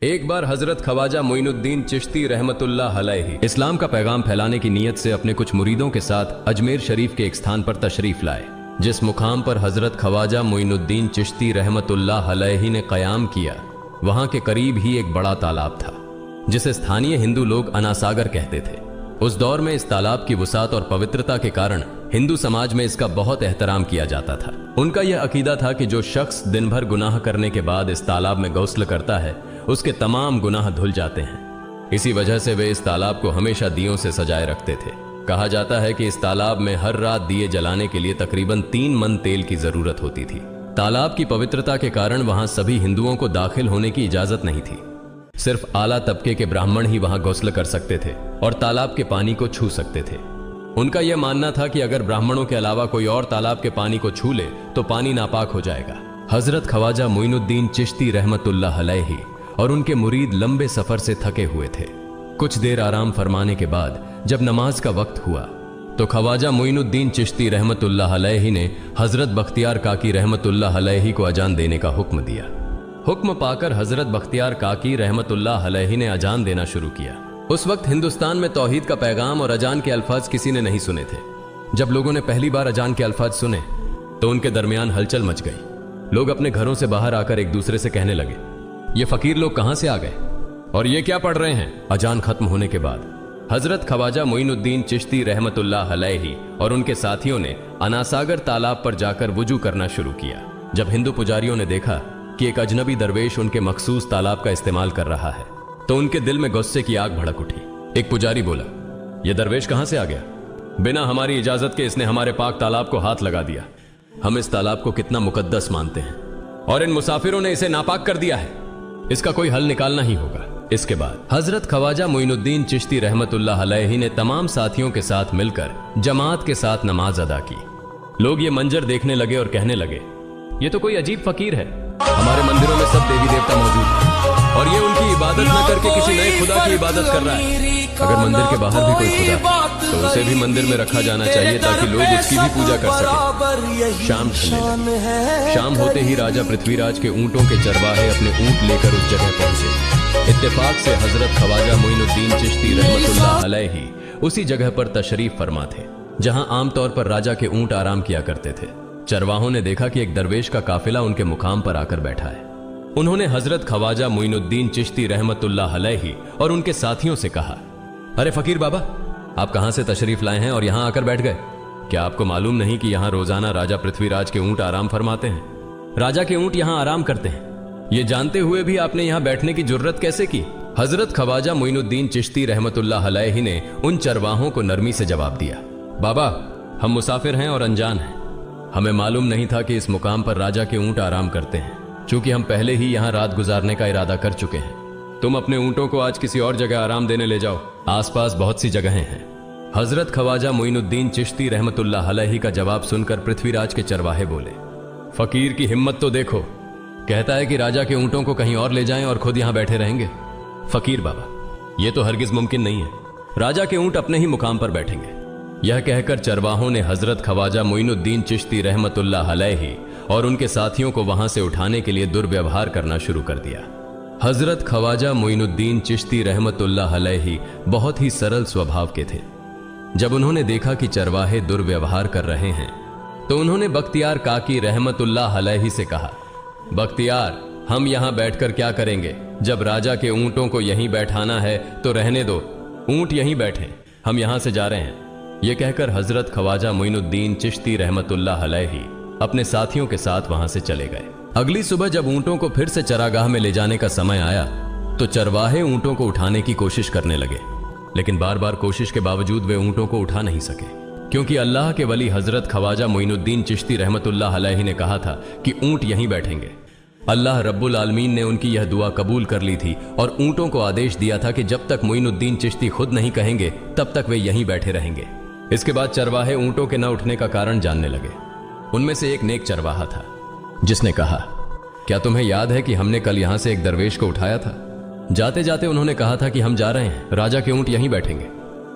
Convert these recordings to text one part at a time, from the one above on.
एक बार हजरत ख्वाजा मोइनुद्दीन चिश्ती रहमतुल्लाह अलैहि इस्लाम का पैगाम फैलाने की नीयत से अपने कुछ मुरीदों के साथ अजमेर शरीफ के एक स्थान पर तशरीफ लाए। जिस मुकाम पर हजरत ख्वाजा मोइनुद्दीन चिश्ती रहमतुल्लाह अलैहि ने कयाम किया, वहां के करीब ही एक बड़ा तालाब था जिसे स्थानीय हिंदू लोग अनासागर कहते थे। उस दौर में इस तालाब की वसात और पवित्रता के कारण हिंदू समाज में इसका बहुत एहतराम किया जाता था। उनका यह अकीदा था कि जो शख्स दिन भर गुनाह करने के बाद इस तालाब में गौस्ल करता है, उसके तमाम गुनाह धुल जाते हैं। इसी वजह से वे इस तालाब को हमेशा दियों से सजाए रखते थे। कहा जाता है कि इस तालाब में हर रात दिए जलाने के लिए तकरीबन 3 मन तेल की जरूरत होती थी। तालाब की पवित्रता के कारण वहां सभी हिंदुओं को दाखिल होने की इजाजत नहीं थी। सिर्फ आला तबके के ब्राह्मण ही वहां गौस्ल कर सकते थे और तालाब के पानी को छू सकते थे। उनका यह मानना था कि अगर ब्राह्मणों के अलावा कोई और तालाब के पानी को छू ले तो पानी नापाक हो जाएगा। हजरत ख्वाजा मोइनुद्दीन चिश्ती रहमतुल्लाह अलैहि और उनके मुरीद लंबे सफर से थके हुए थे। कुछ देर आराम फरमाने के बाद जब नमाज का वक्त हुआ तो ख्वाजा मोइनुद्दीन चिश्ती रहमतुल्लाह अलैहि ने हजरत बख्तियार काकी रहमतुल्लाह अलैहि को अजान देने का हुक्म दिया। हुक्म पाकर हजरत बख्तियार काकी रहमतुल्लाह अलैहि ने अजान देना शुरू किया। उस वक्त हिंदुस्तान में तौहीद का पैगाम और अजान के अल्फाज किसी ने नहीं सुने थे। जब लोगों ने पहली बार अजान के अल्फाज सुने तो उनके दरमियान हलचल मच गई। लोग अपने घरों से बाहर आकर एक दूसरे से कहने लगे, ये फकीर लोग कहां से आ गए और ये क्या पढ़ रहे हैं। अजान खत्म होने के बाद हजरत ख्वाजा मोइनुद्दीन चिश्ती रहमतुल्लाह अलैहि और उनके साथियों ने अनासागर तालाब पर जाकर वुजू करना शुरू किया। जब हिंदू पुजारियों ने देखा कि एक अजनबी दरवेश उनके मखसूस तालाब का इस्तेमाल कर रहा है तो उनके दिल में गुस्से की आग भड़क उठी। एक पुजारी बोला, यह दरवेश कहां से आ गया? बिना हमारी इजाजत के इसने हमारे पाक तालाब को हाथ लगा दिया। हम इस तालाब को कितना मुकद्दस मानते हैं और इन मुसाफिरों ने इसे नापाक कर दिया है। इसका कोई हल निकालना ही होगा। इसके बाद हजरत ख्वाजा मोइनुद्दीन चिश्ती रहमतुल्लाह अलैहि ने तमाम साथियों के साथ मिलकर जमात के साथ नमाज अदा की। लोग ये मंजर देखने लगे और कहने लगे, ये तो कोई अजीब फकीर है। हमारे मंदिरों में सब देवी देवता मौजूद हैं और ये उनकी इबादत न करके किसी नए खुदा की इबादत कर रहा है। अगर मंदिर के बाहर भी कोई खुदा है तो उसे भी मंदिर में रखा जाना चाहिए ताकि लोग उसकी भी पूजा कर सकें। शाम ढलने लगी। शाम होते ही राजा पृथ्वीराज के ऊंटों के चरवाहे अपने ऊंट लेकर उस जगह पहुंचे। इत्तेफाक से हजरत ख्वाजा मोइनुद्दीन चिश्ती रहमतुल्लाह अलैहि उसी जगह पर तशरीफ फरमा थे जहां आमतौर पर राजा के ऊंट आराम किया करते थे। चरवाहों ने देखा कि एक दरवेश का काफिला उनके मुकाम पर आकर बैठा है। उन्होंने हजरत ख्वाजा मोइनुद्दीन चिश्ती रहमतुल्लाह अलैहि और उनके साथियों से कहा, अरे फकीर बाबा, आप कहां से तशरीफ लाए हैं और यहां आकर बैठ गए? क्या आपको मालूम नहीं कि यहां रोजाना राजा पृथ्वीराज के ऊंट आराम फरमाते हैं? राजा के ऊंट यहां आराम करते हैं। ये जानते हुए भी आपने यहां बैठने की जुर्रत कैसे की? हजरत ख्वाजा मोइनुद्दीन चिश्ती रहमतुल्लाह अलैहि ने उन चरवाहों को नरमी से जवाब दिया, बाबा, हम मुसाफिर हैं और अनजान हैं। हमें मालूम नहीं था कि इस मुकाम पर राजा के ऊंट आराम करते हैं। चूंकि हम पहले ही यहां रात गुजारने का इरादा कर चुके हैं, तुम अपने ऊंटों को आज किसी और जगह आराम देने ले जाओ। आसपास बहुत सी जगहें हैं। हजरत ख्वाजा मोइनुद्दीन चिश्ती रहमतुल्लाह अलैहि का जवाब सुनकर पृथ्वीराज के चरवाहे बोले, फकीर की हिम्मत तो देखो, कहता है कि राजा के ऊंटों को कहीं और ले जाएं और खुद यहां बैठे रहेंगे। फकीर बाबा, यह तो हरगिज मुमकिन नहीं है। राजा के ऊंट अपने ही मुकाम पर बैठेंगे। यह कहकर चरवाहों ने हजरत ख्वाजा मोइनुद्दीन चिश्ती रहमतुल्लाह अलैहि और उनके साथियों को वहां से उठाने के लिए दुर्व्यवहार करना शुरू कर दिया। हजरत ख्वाजा मोइनुद्दीन चिश्ती रहमतुल्लाह अलैहि बहुत ही सरल स्वभाव के थे। जब उन्होंने देखा कि चरवाहे दुर्व्यवहार कर रहे हैं तो उन्होंने बख्तियार काकी रहमतुल्लाह अलैहि से कहा, बख्तियार, हम यहां बैठकर क्या करेंगे? जब राजा के ऊंटों को यहीं बैठाना है तो रहने दो, ऊंट यहीं बैठे, हम यहां से जा रहे हैं। यह कहकर हजरत ख्वाजा मोइनुद्दीन चिश्ती रहमतुल्लाह अलैहि अपने साथियों के साथ वहां से चले गए। अगली सुबह जब ऊंटों को फिर से चरागाह में ले जाने का समय आया तो चरवाहे ऊंटों को उठाने की कोशिश करने लगे, लेकिन बार बार कोशिश के बावजूद वे ऊंटों को उठा नहीं सके, क्योंकि अल्लाह के वली हजरत ख्वाजा मोइनुद्दीन चिश्ती रहमतुल्लाह अलैहि ने कहा था कि ऊंट यहीं बैठेंगे। अल्लाह रब्बुल आलमीन ने उनकी यह दुआ कबूल कर ली थी और ऊंटों को आदेश दिया था कि जब तक मोइनुद्दीन चिश्ती खुद नहीं कहेंगे तब तक वे यहीं बैठे रहेंगे। इसके बाद चरवाहे ऊंटों के न उठने का कारण जानने लगे। उनमें से एक नेक चरवाहा था जिसने कहा, क्या तुम्हें याद है कि हमने कल यहां से एक दरवेश को उठाया था? जाते जाते उन्होंने कहा था कि हम जा रहे हैं, राजा के ऊंट यहीं बैठेंगे।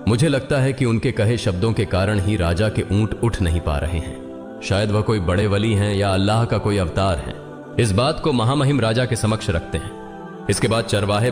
मुझे लगता है कि उनके कहे शब्दों के कारण ही राजा के ऊंट उठ नहीं पा रहे हैं। शायद वह कोई बड़े वली हैं या अल्लाह का कोई अवतार है। इस बात को महामहिम राजा के समक्ष रखते हैं। इसके बाद चरवाहे